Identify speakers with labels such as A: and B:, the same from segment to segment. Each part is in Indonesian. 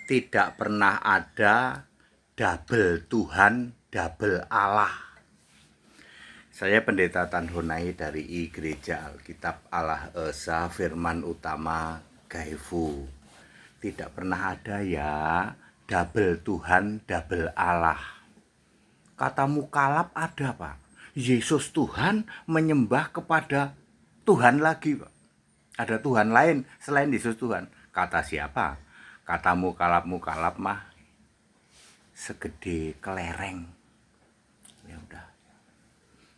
A: Tidak pernah ada double Tuhan, double Allah. Saya Pendeta Tan Honai dari Gereja Alkitab Allah Esa Firman Utama Gaifu. Tidak pernah ada ya double Tuhan, double Allah. Kata mukalaf ada, Pak. Yesus Tuhan menyembah kepada Tuhan lagi, Pak. Ada Tuhan lain selain Yesus Tuhan. Kata siapa? Kata mukalaf mah segede kelereng. Ya udah.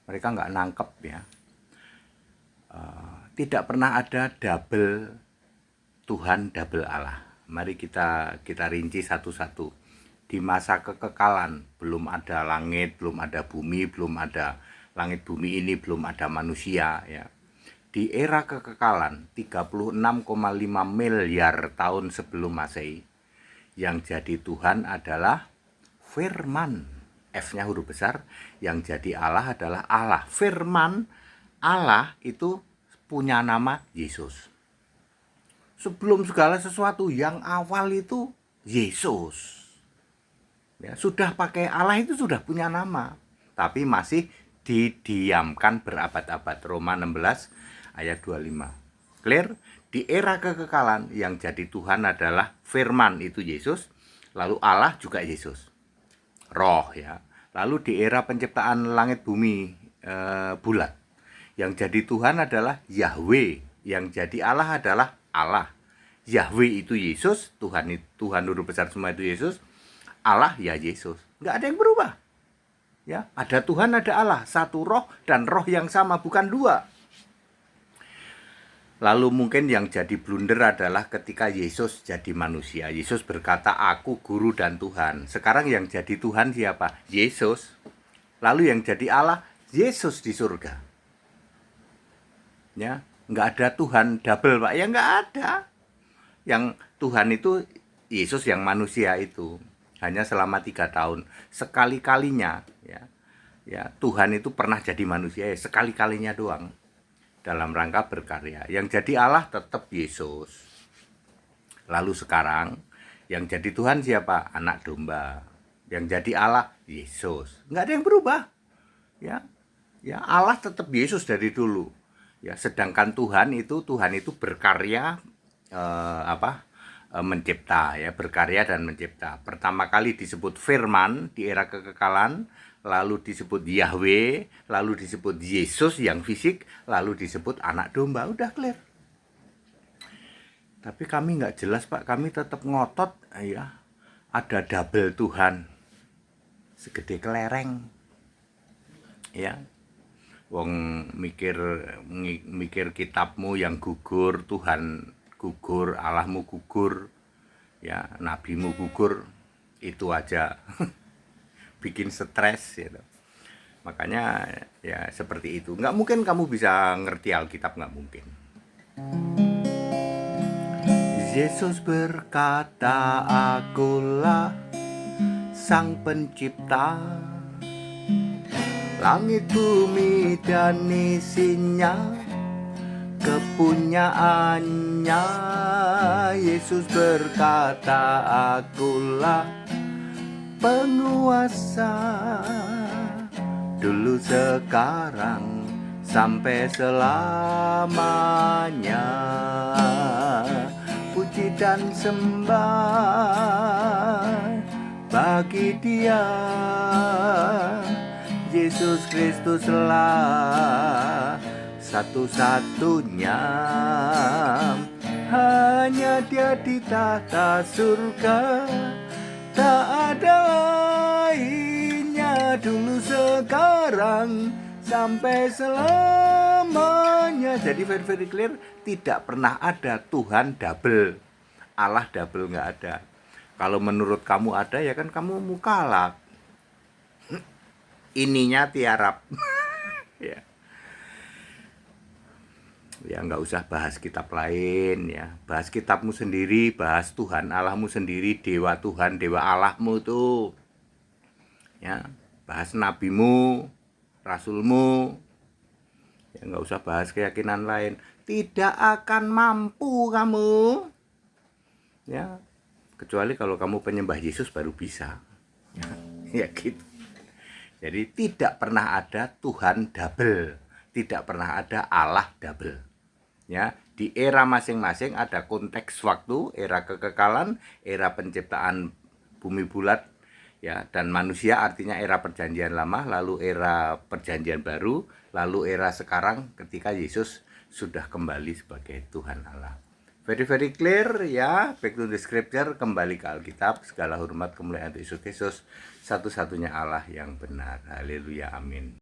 A: Mereka nggak nangkep ya. Tidak pernah ada double Tuhan, double Allah. Mari kita rinci satu-satu. Di masa kekekalan belum ada langit, belum ada bumi, belum ada langit bumi ini, belum ada manusia ya. Di era kekekalan 36,5 miliar tahun sebelum Masehi, yang jadi Tuhan adalah Firman. F-nya huruf besar. Yang jadi Allah adalah Allah. Firman Allah itu punya nama Yesus. Sebelum segala sesuatu, yang awal itu Yesus. Ya, sudah pakai Allah itu sudah punya nama, tapi masih didiamkan berabad-abad. Roma 16 ayat 25. Clear? Di era kekekalan yang jadi Tuhan adalah Firman, itu Yesus, lalu Allah juga Yesus. Roh ya. Lalu di era penciptaan langit bumi bulat, yang jadi Tuhan adalah Yahweh, yang jadi Allah adalah Allah. Yahweh itu Yesus, Tuhan huruf besar semua itu Yesus, Allah ya Yesus. Nggak ada yang berubah. Ya, ada Tuhan, ada Allah, satu roh dan roh yang sama, bukan dua. Lalu mungkin yang jadi blunder adalah ketika Yesus jadi manusia. Yesus berkata, aku guru dan Tuhan. Sekarang yang jadi Tuhan siapa? Yesus. Lalu yang jadi Allah, Yesus di surga. Ya, nggak ada Tuhan double, Pak. Ya nggak ada. Yang Tuhan itu Yesus, yang manusia itu hanya selama 3 tahun. Sekali-kalinya ya Tuhan itu pernah jadi manusia ya, sekali-kalinya doang dalam rangka berkarya. Yang jadi Allah tetap Yesus. Lalu sekarang yang jadi Tuhan siapa? Anak domba. Yang jadi Allah Yesus. Nggak ada yang berubah. Ya Allah tetap Yesus dari dulu. Ya, sedangkan Tuhan itu berkarya mencipta ya, berkarya dan mencipta. Pertama kali disebut Firman di era kekekalan, lalu disebut Yahweh, lalu disebut Yesus yang fisik, lalu disebut anak domba. Udah clear. Tapi kami nggak jelas, Pak. Kami tetap ngotot ya, ada double Tuhan segede kelereng ya. Wong mikir kitabmu yang gugur, Tuhan gugur, Allahmu gugur, ya nabimu gugur, itu aja bikin stres gitu. Makanya ya seperti itu. Nggak mungkin kamu bisa ngerti Alkitab, nggak mungkin. Yesus berkata, akulah sang pencipta langit bumi dan isinya, kepunyaannya. Yesus berkata, akulah penguasa, dulu sekarang sampai selamanya. Puji dan sembah bagi Dia, Yesus Kristuslah satu-satunya. Hanya Dia di tahta surga, tak ada lainnya, dulu sekarang sampai selamanya. Jadi very clear, tidak pernah ada Tuhan double, Allah double, nggak ada. Kalau menurut kamu ada, ya kan kamu mukalaf. Ininya tiarap. Ya. Ya nggak usah bahas kitab lain ya. Bahas kitabmu sendiri, bahas Tuhan Allahmu sendiri, dewa Tuhan, dewa Allahmu tuh. Ya, bahas nabimu, rasulmu. Ya nggak usah bahas keyakinan lain. Tidak akan mampu kamu. Ya. Kecuali kalau kamu penyembah Yesus baru bisa. Ya gitu. Jadi tidak pernah ada Tuhan double, tidak pernah ada Allah double. Ya, di era masing-masing ada konteks waktu, era kekekalan, era penciptaan bumi bulat, ya, dan manusia, artinya era perjanjian lama, lalu era perjanjian baru, lalu era sekarang ketika Yesus sudah kembali sebagai Tuhan Allah. Very clear ya, back to the scripture, kembali ke Alkitab, segala hormat kemuliaan Yesus Kristus, satu-satunya Allah yang benar. Haleluya, amin.